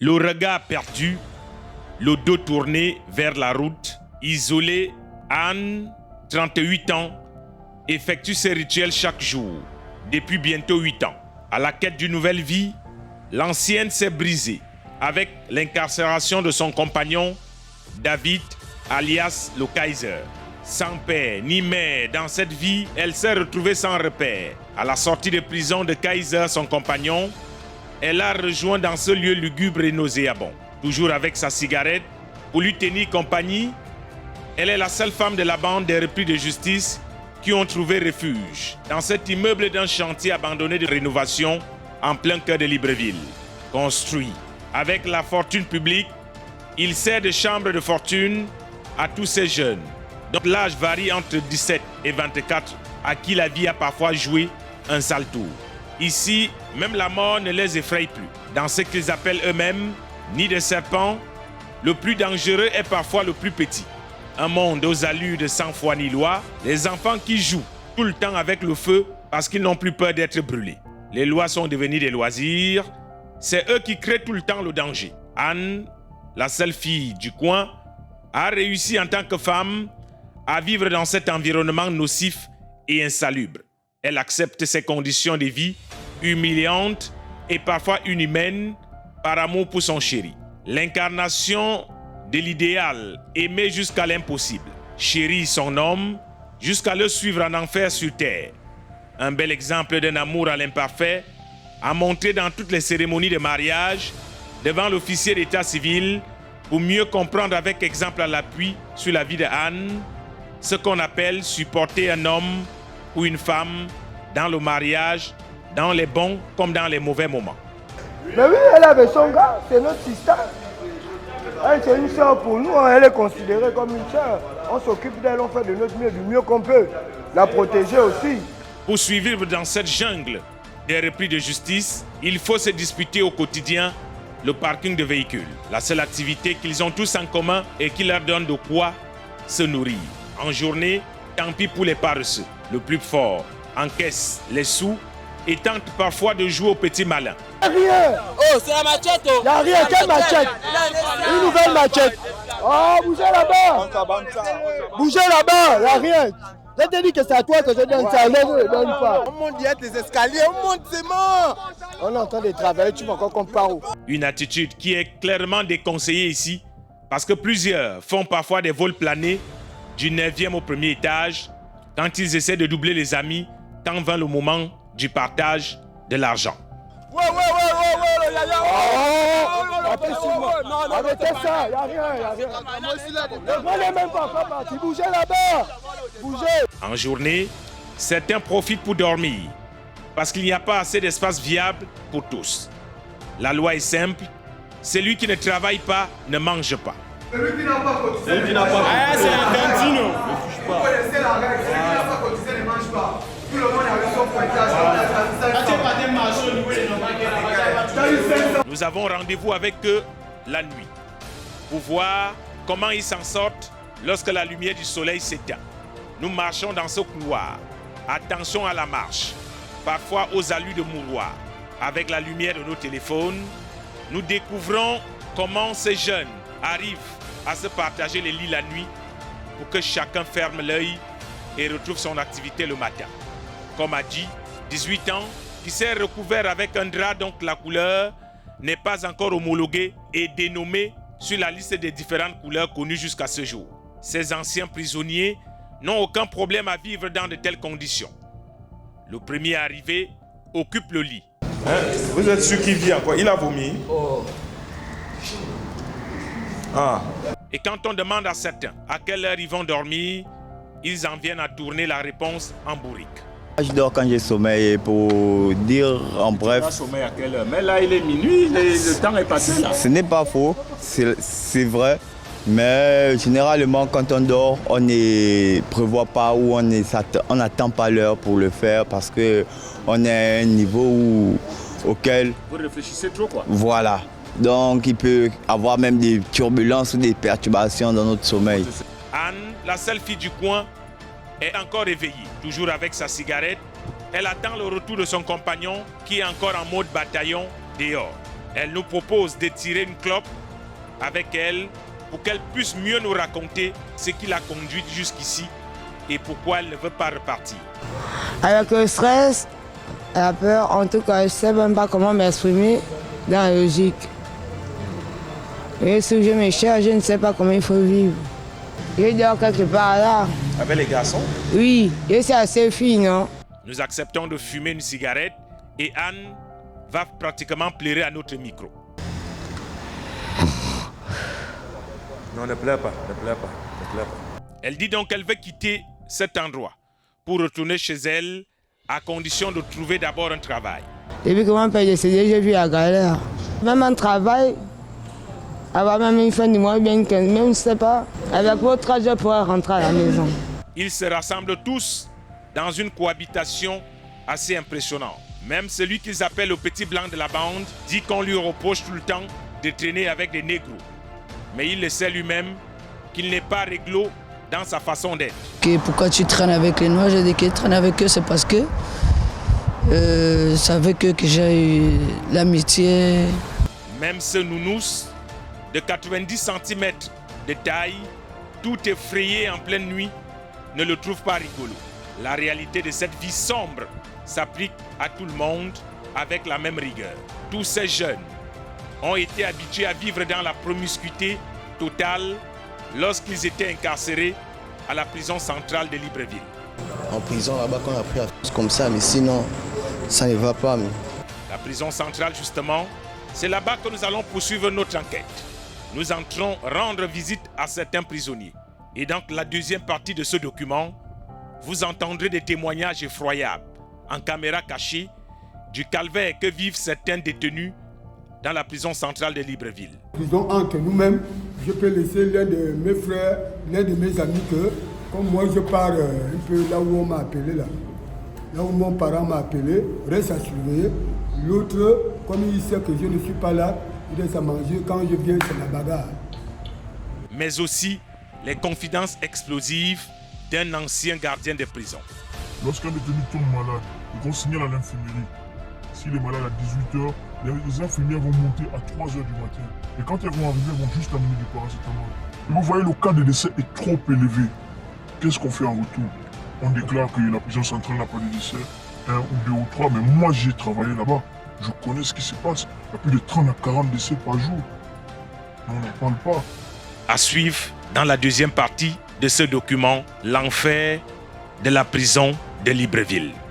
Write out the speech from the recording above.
Le regard perdu, le dos tourné vers la route, isolée, Anne, 38 ans, effectue ses rituels chaque jour, depuis bientôt 8 ans. À la quête d'une nouvelle vie, l'ancienne s'est brisée avec l'incarcération de son compagnon, David, alias le Kaiser. Sans père ni mère dans cette vie, elle s'est retrouvée sans repère. À la sortie de prison de Kaiser, son compagnon, elle a rejoint dans ce lieu lugubre et nauséabond. Toujours avec sa cigarette, pour lui tenir compagnie, elle est la seule femme de la bande des repris de justice qui ont trouvé refuge dans cet immeuble d'un chantier abandonné de rénovation en plein cœur de Libreville. Construit avec la fortune publique, il sert de chambre de fortune à tous ces jeunes, dont l'âge varie entre 17 et 24, à qui la vie a parfois joué un sale tour. Ici, même la mort ne les effraie plus. Dans ce qu'ils appellent eux-mêmes nid de serpents, le plus dangereux est parfois le plus petit. Un monde aux allures de sans foi ni loi, les enfants qui jouent tout le temps avec le feu parce qu'ils n'ont plus peur d'être brûlés. Les lois sont devenues des loisirs, c'est eux qui créent tout le temps le danger. Anne, la seule fille du coin, a réussi en tant que femme à vivre dans cet environnement nocif et insalubre. Elle accepte ces conditions de vie humiliantes et parfois inhumaines par amour pour son chéri. L'incarnation de l'idéal aimé jusqu'à l'impossible. Chéri son homme jusqu'à le suivre en enfer sur terre. Un bel exemple d'un amour à l'imparfait à montrer dans toutes les cérémonies de mariage devant l'officier d'état civil pour mieux comprendre avec exemple à l'appui sur la vie de Anne ce qu'on appelle supporter un homme ou une femme dans le mariage, dans les bons comme dans les mauvais moments. Mais oui, elle avait son gars, c'est notre système. Elle, c'est une soeur pour nous, elle est considérée comme une soeur. On s'occupe d'elle, on fait de notre mieux, du mieux qu'on peut. La protéger aussi. Pour survivre dans cette jungle des repris de justice, il faut se disputer au quotidien le parking de véhicules. La seule activité qu'ils ont tous en commun et qui leur donne de quoi se nourrir. En journée, tant pis pour les paresseux. Le plus fort encaisse les sous et tente parfois de jouer au petit malin. Rien. Oh, c'est la machette. Il n'y a rien, quelle machette? Une nouvelle machette. Oh, bougez là-bas. Bougez là-bas, il n'y a rien. Je te dis que c'est à toi que je donne ça, ne le donne pas. On monte direct les escaliers, on monte, c'est mort. On est en train de travailler, tu vois encore qu'on part où? Une attitude qui est clairement déconseillée ici parce que plusieurs font parfois des vols planés du 9e au 1er étage quand ils essaient de doubler les amis quand vint le moment du partage de l'argent. Ouais, Arrêtez ça, il n'y a rien. Le n'est même pas encore parti, bougez là-bas. Bougez. En journée, certains profitent pour dormir parce qu'il n'y a pas assez d'espace viable pour tous. La loi est simple, celui qui ne travaille pas ne mange pas. Celui qui n'a pas cotisé, c'est un cantino. Vous connaissez la règle, celui qui n'a pas cotisé ne mange pas. Tout le monde a eu son pointage. Nous avons rendez-vous avec eux la nuit pour voir comment ils s'en sortent lorsque la lumière du soleil s'éteint. Nous marchons dans ce couloir. Attention à la marche, parfois aux allures de mouroir. Avec la lumière de nos téléphones, nous découvrons comment ces jeunes arrivent à se partager les lits la nuit pour que chacun ferme l'œil et retrouve son activité le matin. Comme a dit, 18 ans, qui s'est recouvert avec un drap, donc la couleur n'est pas encore homologuée et dénommée sur la liste des différentes couleurs connues jusqu'à ce jour. Ces anciens prisonniers n'ont aucun problème à vivre dans de telles conditions. Le premier arrivé occupe le lit. Vous êtes sûr qu'il vient quoi? Il a vomi? Ah. Et quand on demande à certains à quelle heure ils vont dormir, ils en viennent à tourner la réponse en bourrique. Je dors quand j'ai sommeil pour dire en bref. Tu as sommeil à quelle heure? Mais là il est minuit, le temps est passé là. Ce n'est pas faux, c'est vrai. Mais généralement quand on dort, on ne prévoit pas ou on n'attend pas l'heure pour le faire parce qu'on est à un niveau auquel... Vous réfléchissez trop quoi? Voilà. Donc il peut y avoir même des turbulences ou des perturbations dans notre sommeil. Anne, la seule fille du coin, est encore éveillée. Toujours avec sa cigarette, elle attend le retour de son compagnon qui est encore en mode bataillon dehors. Elle nous propose de tirer une clope avec elle pour qu'elle puisse mieux nous raconter ce qui l'a conduite jusqu'ici et pourquoi elle ne veut pas repartir. Avec le stress, la peur, en tout cas, je ne sais même pas comment m'exprimer dans la logique. Et si je me cherche, je ne sais pas comment il faut vivre. Je dors quelque part là. Avec les garçons? Oui, je suis assez fine, non? Nous acceptons de fumer une cigarette et Anne va pratiquement pleurer à notre micro. Non, ne pleure pas, ne pleure pas, ne pleure pas. Elle dit donc qu'elle veut quitter cet endroit pour retourner chez elle à condition de trouver d'abord un travail. Depuis que mon père est décédé, j'ai vu la galère. Même un travail, avoir même une fin du mois, bien 15, même je ne sais pas. Avec votre travail, je pourrais rentrer à la maison. Ils se rassemblent tous dans une cohabitation assez impressionnante. Même celui qu'ils appellent le petit blanc de la bande dit qu'on lui reproche tout le temps de traîner avec des négros. Mais il le sait lui-même qu'il n'est pas réglo dans sa façon d'être. Pourquoi tu traînes avec les noirs? J'ai dit que traîner avec eux, c'est parce que c'est avec eux que j'ai eu l'amitié. Même ce nounous de 90 cm de taille, tout effrayé en pleine nuit, ne le trouve pas rigolo. La réalité de cette vie sombre s'applique à tout le monde avec la même rigueur. Tous ces jeunes ont été habitués à vivre dans la promiscuité totale lorsqu'ils étaient incarcérés à la prison centrale de Libreville. En prison là-bas, qu'on a pris à tous comme ça, mais sinon, ça ne va pas. Mais... La prison centrale, justement, c'est là-bas que nous allons poursuivre notre enquête. Nous entrons rendre visite à certains prisonniers. Et dans la deuxième partie de ce document, vous entendrez des témoignages effroyables, en caméra cachée, du calvaire que vivent certains détenus dans la prison centrale de Libreville. Prison entre nous-mêmes, je peux laisser l'un de mes frères, l'un de mes amis que, comme moi je pars un peu là où on m'a appelé, là où mon parent m'a appelé, reste à surveiller. L'autre, comme il sait que je ne suis pas là, il reste à manger. Quand je viens, c'est la bagarre. Mais aussi les confidences explosives d'un ancien gardien de prison. Lorsqu'un détenu tombe malade, ils vont signaler à l'infirmerie. S'il est malade à 18h, les infirmières vont monter à 3h du matin. Et quand elles vont arriver, elles vont juste amener du paracétamol. Et vous voyez, le cas de décès est trop élevé. Qu'est-ce qu'on fait en retour? On déclare que la prison centrale n'a pas de décès, 1 ou 2 ou 3, mais moi j'ai travaillé là-bas. Je connais ce qui se passe. Il y a plus de 30 à 40 décès par jour. Mais on n'en parle pas. À suivre dans la deuxième partie de ce document, l'enfer de la prison de Libreville.